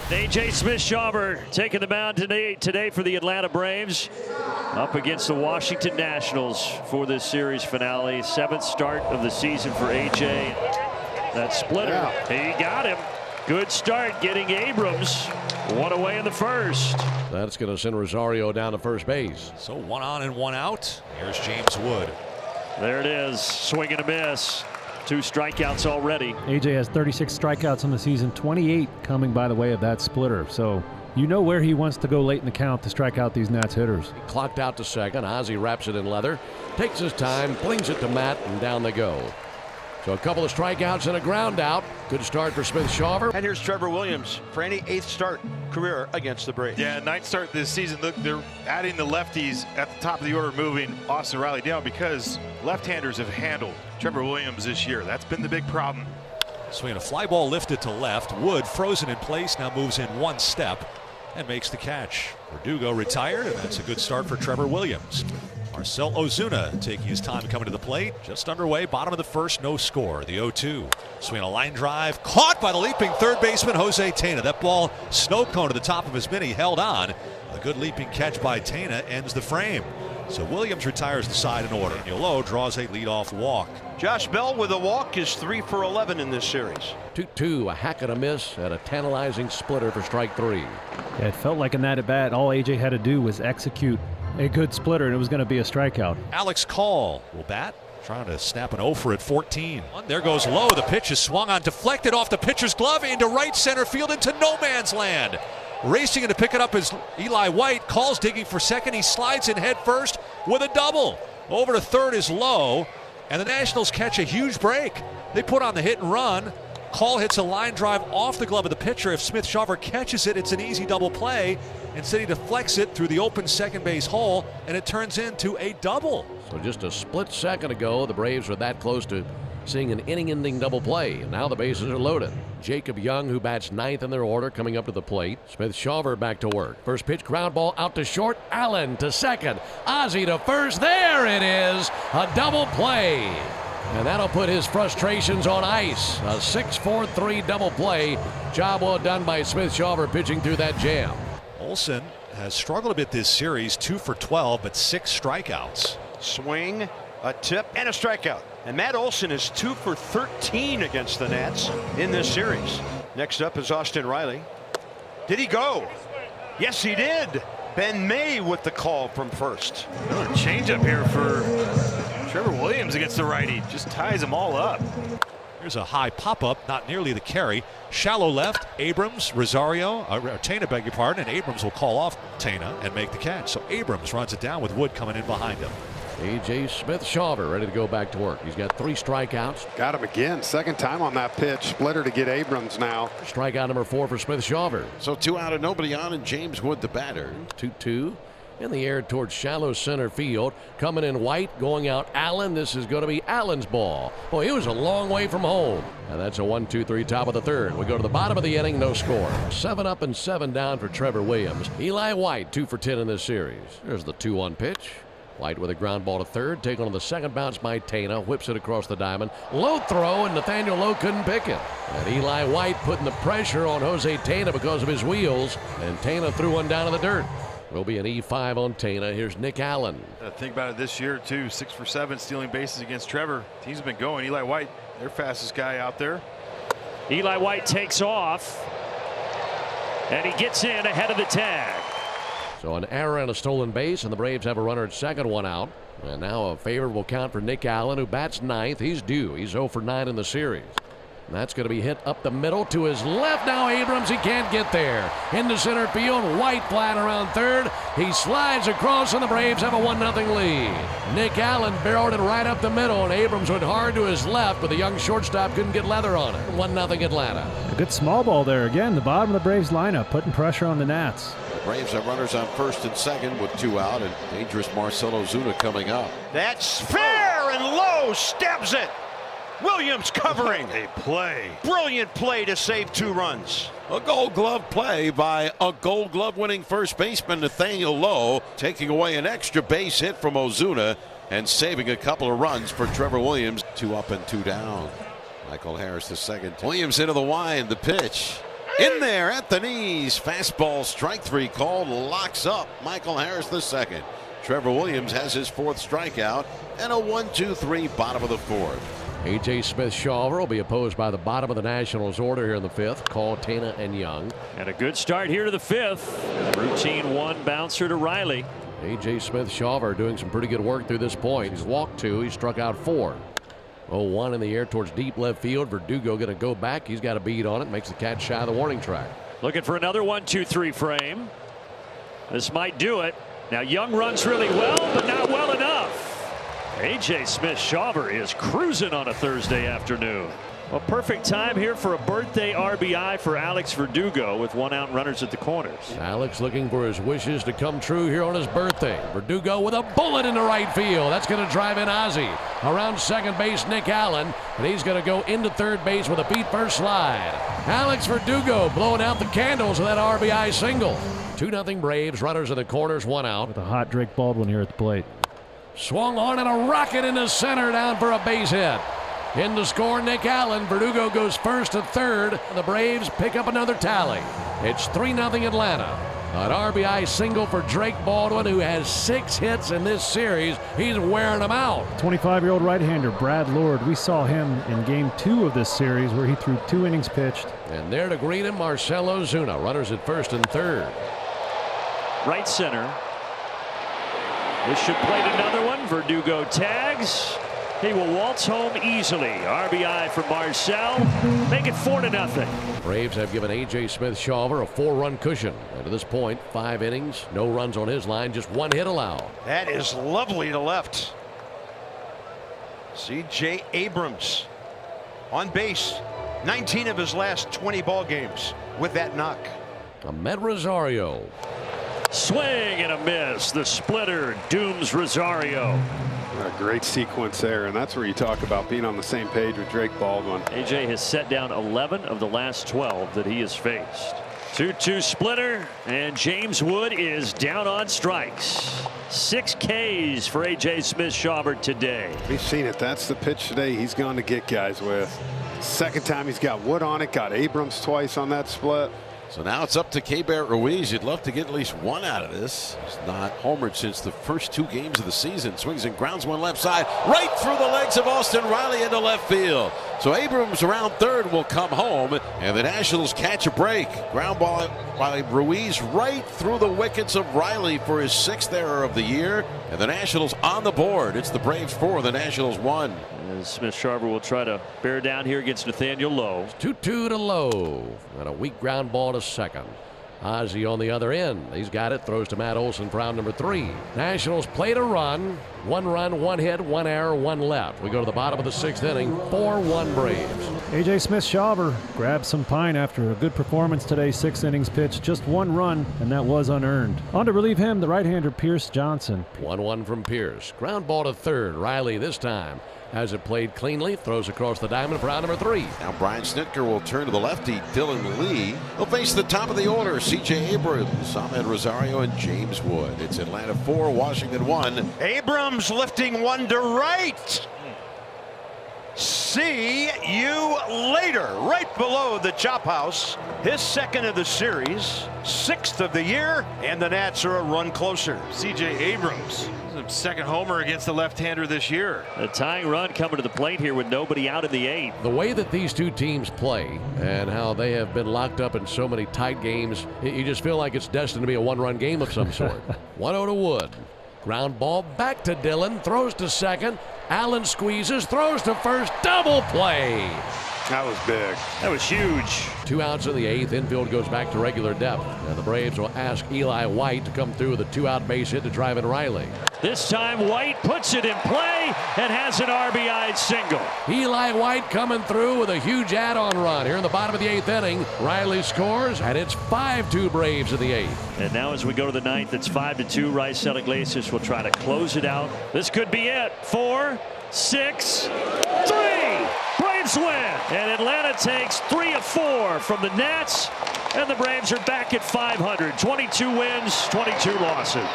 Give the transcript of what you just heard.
A.J. Smith-Shawver taking the mound today for the Atlanta Braves up against the Washington Nationals for this series finale. 7th start of the season for A.J. That splitter, He got him. Good start getting Abrams. One away in the first. That's going to send Rosario down to first base. So 1 on and 1 out. Here's James Wood. There it is. Swing and a miss. 2 strikeouts already. AJ has 36 strikeouts on the season, 28 coming by the way of that splitter. So you know where he wants to go late in the count to strike out these Nats hitters. He clocked out to second. Ozzie wraps it in leather, takes his time, flings it to Matt, and down they go. So a couple of strikeouts and a ground out. Good start for Smith-Shawver. And here's Trevor Williams for any 8th start career against the Braves. Yeah, 9th start this season. Look, they're adding the lefties at the top of the order, moving Austin Riley down because left-handers have handled Trevor Williams this year. That's been the big problem. Swinging a fly ball lifted to left. Wood frozen in place, now moves in 1 step and makes the catch. Verdugo retired, and that's a good start for Trevor Williams. Marcell Ozuna taking his time coming to the plate. Just underway, bottom of the first, no score. The 0-2. Swinging a line drive, caught by the leaping third baseman Jose Tena. That ball snow cone to the top of his mitt. He held on. A good leaping catch by Tena ends the frame. So Williams retires the side in order. Yolo draws a leadoff walk. Josh Bell with a walk is 3 for 11 in this series. 2-2, a hack and a miss, and a tantalizing splitter for strike 3. Yeah, it felt like in that at bat, all AJ had to do was execute a good splitter, and it was going to be a strikeout. Alex Call will bat, trying to snap an 0 for at 14. There goes low. The pitch is swung on, deflected off the pitcher's glove into right center field into no man's land. Racing in to pick it up is Eli White. Call's digging for second. He slides in head first with a double. Over to third is low, and the Nationals catch a huge break. They put on the hit and run. Call hits a line drive off the glove of the pitcher. If Smith-Shawver catches it, it's an easy double play. Instead, he deflects it through the open second base hole, and it turns into a double. So just a split second ago, the Braves were that close to seeing an inning-ending double play, and now the bases are loaded. Jacob Young, who bats 9th in their order, coming up to the plate. Smith-Shawver back to work. First pitch, ground ball out to short. Allen to second. Ozzie to first. There it is, a double play. And that'll put his frustrations on ice. A 6-4-3 double play. Job well done by Smith-Shawver pitching through that jam. Olsen has struggled a bit this series, 2 for 12, but 6 strikeouts. Swing, a tip, and a strikeout. And Matt Olson is 2 for 13 against the Nats in this series. Next up is Austin Riley. Did he go? Yes, he did. Ben May with the call from first. Another changeup here for Trevor Williams against the righty. Just ties them all up. Here's a high pop-up, not nearly the carry. Shallow left, Abrams, Rosario, Tena, beg your pardon, and Abrams will call off Tena and make the catch. So Abrams runs it down with Wood coming in behind him. A.J. Smith-Shawver ready to go back to work. He's got 3 strikeouts. Got him again. Second time on that pitch. Splitter to get Abrams now. Strikeout number 4 for Smith-Shawver. So 2 out and nobody on, and James Wood the batter. 2-2. In the air towards shallow center field. Coming in White, going out Allen. This is going to be Allen's ball. Boy, he was a long way from home. And that's a 1-2-3 top of the third. We go to the bottom of the inning, no score. 7 up and 7 down for Trevor Williams. Eli White, 2 for 10 in this series. There's the 2-1 pitch. White with a ground ball to third, taken on the second bounce by Tena, whips it across the diamond. Low throw, and Nathaniel Lowe couldn't pick it. And Eli White putting the pressure on Jose Tena because of his wheels, and Tena threw one down in the dirt. Will be an E5 on Tena. Here's Nick Allen. Think about it this year, too. 6 for 7 stealing bases against Trevor. Teams have been going. Eli White, their fastest guy out there. Eli White takes off, and he gets in ahead of the tag. So an error and a stolen base, and the Braves have a runner at second, 1 out. And now a favorable count for Nick Allen, who bats 9th. He's due. He's 0 for 9 in the series. And that's going to be hit up the middle to his left. Now Abrams, he can't get there. Into center field, White flat around third. He slides across, and the Braves have a 1-0 lead. Nick Allen barreled it right up the middle, and Abrams went hard to his left, but the young shortstop couldn't get leather on it. 1-0 Atlanta. A good small ball there again. The bottom of the Braves lineup putting pressure on the Nats. Braves have runners on first and second with 2 out, and dangerous Marcell Ozuna coming up. That's fair, and Lowe stabs it. Williams covering. A play. Brilliant play to save 2 runs. A Gold Glove play by a Gold Glove winning first baseman Nathaniel Lowe, taking away an extra base hit from Ozuna and saving a couple of runs for Trevor Williams. 2 up and 2 down. Michael Harris the second. Williams into the wind, the pitch. In there at the knees. Fastball strike 3 called. Locks up Michael Harris II. Trevor Williams has his 4th strikeout and a 1-2-3 bottom of the 4th. A.J. Smith-Shawver will be opposed by the bottom of the Nationals order here in the 5th. Call Tana and Young. And a good start here to the 5th. Routine 1 bouncer to Riley. A.J. Smith-Shawver doing some pretty good work through this point. He's walked 2. He struck out 4. 0-1 in the air towards deep left field. Verdugo going to go back. He's got a bead on it. Makes the catch shy of the warning track. Looking for another 1-2-3 frame. This might do it. Now Young runs really well, but not well enough. A.J. Smith-Shawver is cruising on a Thursday afternoon. A perfect time here for a birthday RBI for Alex Verdugo with 1 out, runners at the corners. Alex looking for his wishes to come true here on his birthday. Verdugo with a bullet into right field. That's going to drive in Ozzie. Around second base, Nick Allen, and he's going to go into third base with a feet first slide. Alex Verdugo blowing out the candles with that RBI single. 2-0 Braves. Runners in the corners, 1 out. With a hot Drake Baldwin here at the plate. Swung on and a rocket into center, down for a base hit. In to score, Nick Allen. Verdugo goes first to third. The Braves pick up another tally. It's 3-0 Atlanta. An RBI single for Drake Baldwin, who has 6 hits in this series. He's wearing them out. 25-year-old right-hander Brad Lord. We saw him in Game 2 of this series where he threw 2 innings pitched. And there to greet him, Marcell Ozuna. Runners at first and third. Right center. This should plate another one. Verdugo tags. He will waltz home easily. RBI for Marcell. Make it 4-0. Braves have given A.J. Smith-Shawver a 4-run cushion. And to this point, 5 innings, no runs on his line, just 1 hit allowed. That is lovely to left. C.J. Abrams on base. 19 of his last 20 ball games with that knock. Ahmed Rosario. Swing and a miss. The splitter dooms Rosario. A great sequence there, and that's where you talk about being on the same page with Drake Baldwin. AJ has set down 11 of the last 12 that he has faced. 2-2 splitter, and James Wood is down on strikes. 6 Ks for A.J. Smith-Shawver today. We've seen it. That's the pitch today he's gone to get guys with. Second time he's got Wood on it, got Abrams twice on that split. So now it's up to Keibert Ruiz. You'd love to get at least 1 out of this. He's not homered since the first 2 games of the season. Swings and grounds one left side, right through the legs of Austin Riley into left field. So Abrams around third will come home, and the Nationals catch a break. Ground ball by Ruiz right through the wickets of Riley for his 6th error of the year. And the Nationals on the board. It's the Braves 4, the Nationals 1. As Smith-Shawver will try to bear down here against Nathaniel Lowe. 2-2 to Lowe. And a weak ground ball to second. Ozzie on the other end. He's got it. Throws to Matt Olson for out number 3. Nationals played a run. 1 run, 1 hit, 1 error, 1 left. We go to the bottom of the 6th inning. 4-1 Braves. A.J. Smith-Shawver grabbed some pine after a good performance today. 6 innings pitched, just 1 run, and that was unearned. On to relieve him, the right-hander Pierce Johnson. 1-1 from Pierce. Ground ball to third. Riley this time has it played cleanly. Throws across the diamond for out number 3. Now Brian Snitker will turn to the lefty, Dylan Lee. He'll face the top of the order, C.J. Abrams, Ahmed Rosario, and James Wood. It's Atlanta 4, Washington 1. Abrams lifting one to right. See you later. Right below the chop house. His 2nd of the series, 6th of the year, and the Nats are a run closer. C.J. Abrams, his 2nd homer against the left-hander this year. A tying run coming to the plate here with nobody out in the 8th. The way that these 2 teams play and how they have been locked up in so many tight games, you just feel like it's destined to be a 1-run game of some sort. 1-0 to Wood. Ground ball back to Dillon. Throws to second. Allen squeezes. Throws to first. Double play. That was big. That was huge. 2 outs in the 8th. Infield goes back to regular depth. And the Braves will ask Eli White to come through with a 2-out base hit to drive in Riley. This time White puts it in play and has an RBI single. Eli White coming through with a huge add-on run here in the bottom of the 8th inning. Riley scores, and it's 5-2 Braves in the 8th. And now as we go to the 9th, it's 5-2. Raisel Iglesias will try to close it out. This could be it. 4, 6, 3. Braves win. And Atlanta takes 3 of 4 from the Nats. And the Braves are back at 500. 22 wins, 22 losses.